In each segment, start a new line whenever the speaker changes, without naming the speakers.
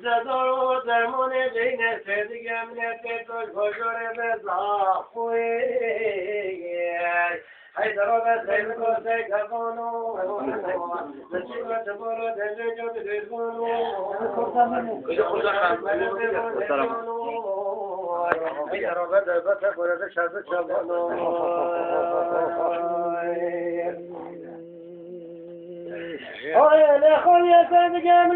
زدارو درمان بین سدگم نتیتوش بجاره بزاقوی حیدرو بسیل کوسه کفانو نشیبت برو دنجه جو بگرگونو حیدرو بسیل کوسه شده چبانو آیه خون یه سدگم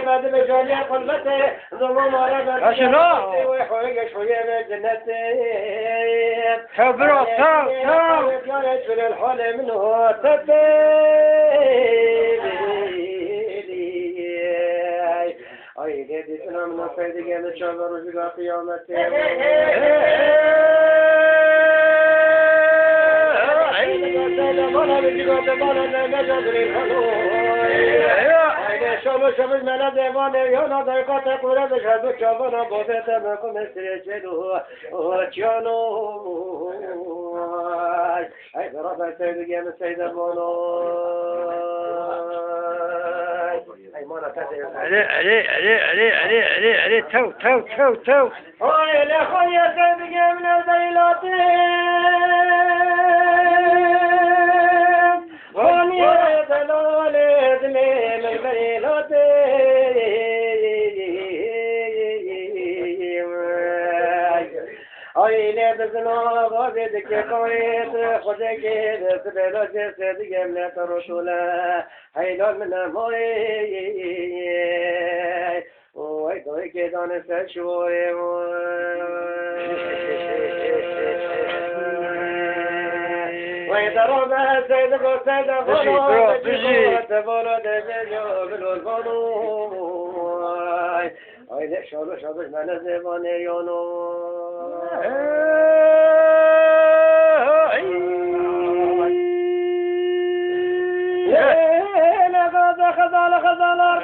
بعد بجالي قلبته ضمن ورقة
أشنو
ويحوق شوية بجنته
خبرة تاو
كانت في الحال منه تتي أي دي سلام نصيد جامد شابر رجل قيامته شما شما من دیوانه یا ندایقات قرآن شد چابانا بوده تمکم استرچلو چانو ای برابر سیدگیم سیدمانو ای مانا تده
علي تو
ای لخوی سیدگیم نزیلاتی وانيا دلال دلي من بيلاتي اي لا بزنا غادي كيفيت خدك دبلو جسد جمله رسولا هيلا من موي وي دوي كدان سشوي ويضرب سيد قصيد فلو تبولو دجاجو بالولفونو اي لا شابش من زباني يونو لا خزال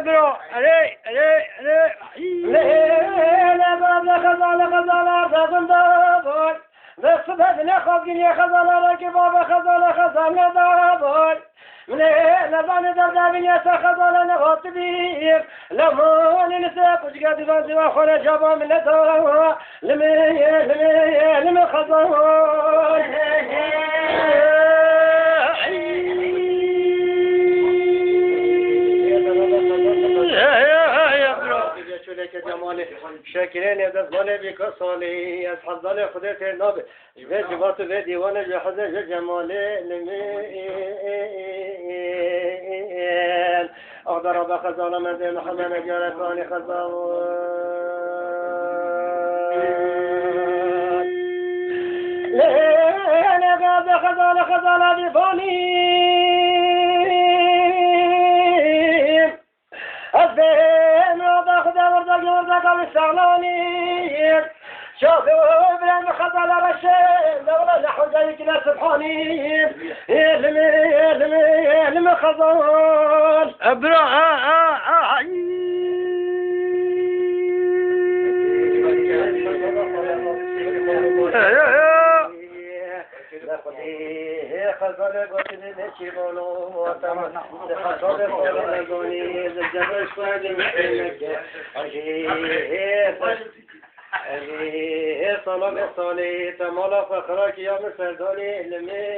برو علي
خزال دابون بس بدنا خاطين يا خزال راكي بابا خزال دابون لبان دردابين يا خزال نغطبير لما ننساك وش قاعد يبانزي واخونا جابا من الدوا لمي خزال جمال شاكرين يا دزمال بكسالي أصحاب ظل خدت النبي جبت جبات في ديوان بحزن جمال لمين أقدر بخزان من ذي محمد جارتاني خزان لين قاد خزان بفاني أزين وردك بالسعلاني شوفي وبرين خزال رشيد ولا نحو زيك لا سبحاني لمي خزال
أبرا
خزال قتل نشيبونو خزال قتل قوني زجاج شوادي مثلك صلاة الصلاة تمالا فخرك يا مسرداني المين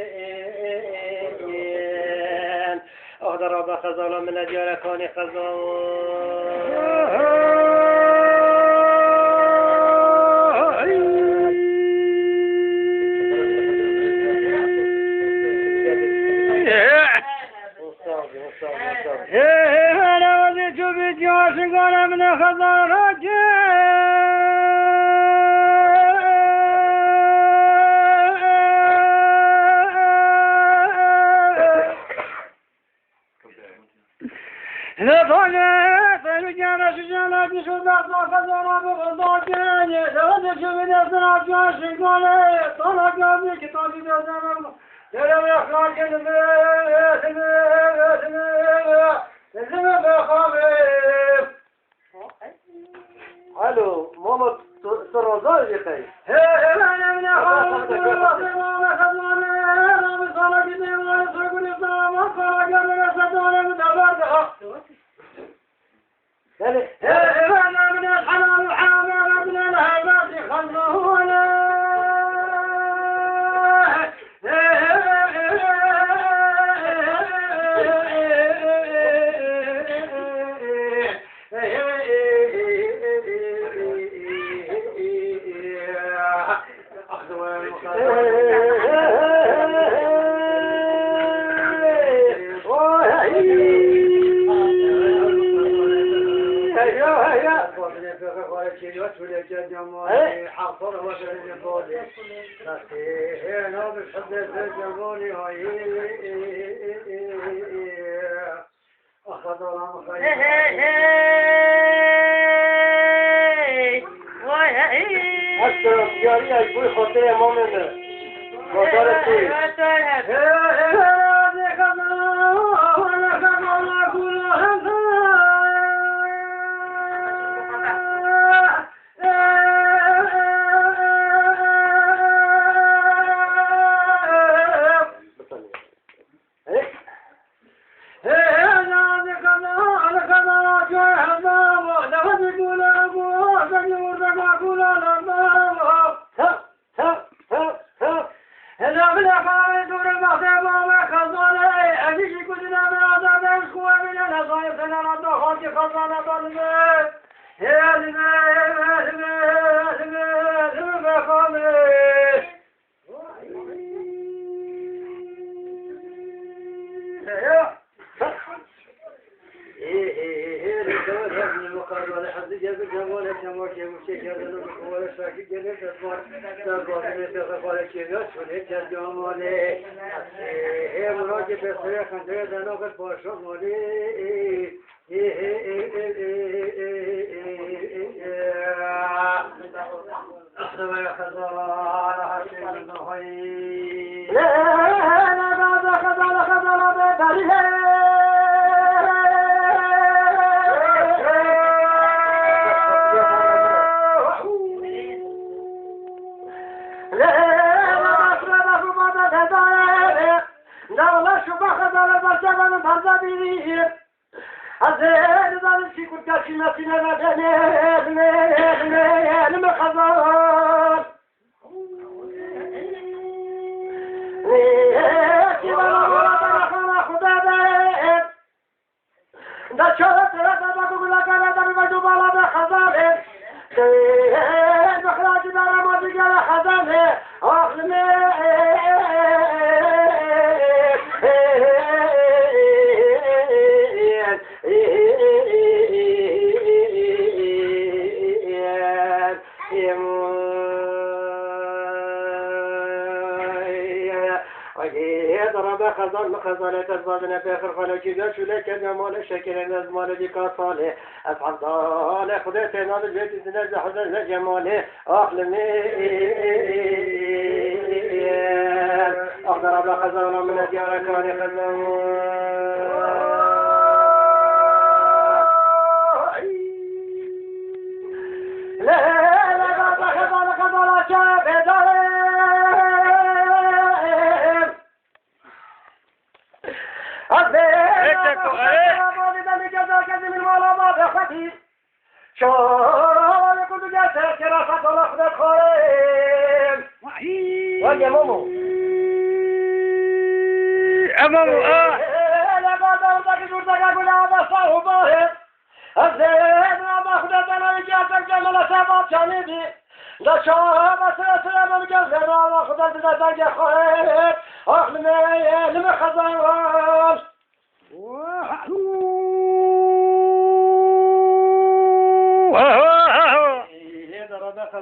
أقدر أبا خزالا من أجيالكاني
أنا وزيت بجوش قال من خزارك لطلت رجال شجاعات شدات خزانة بغضاجين سود شبه نسنا جان شقانة طلع قاضي كتاب جزانا ترى يخلق
الو ماما سرازار يا خي
انا من خالد ما خزانة انا بصلاه دي ولا سقول السلام صلاه قبل صدور مدبر انا من الحلال وحامل من الهيبات خلونا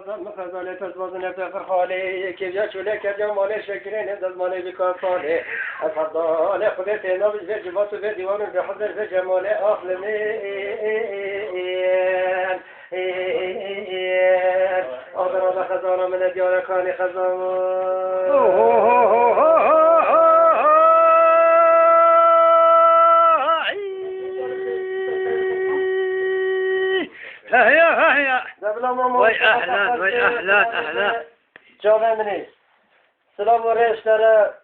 خزانه تزوازن بفر خاله که جا چوله که جا مال شکرین از مال بکار ساله از حضان خودت اینا به جبات و به دیوان به حضر به جمال آخلمین آدم خزانه من دیار کانی خزانه
هيا وي أهلا وي أهلا
جواب مني سلام ورشتره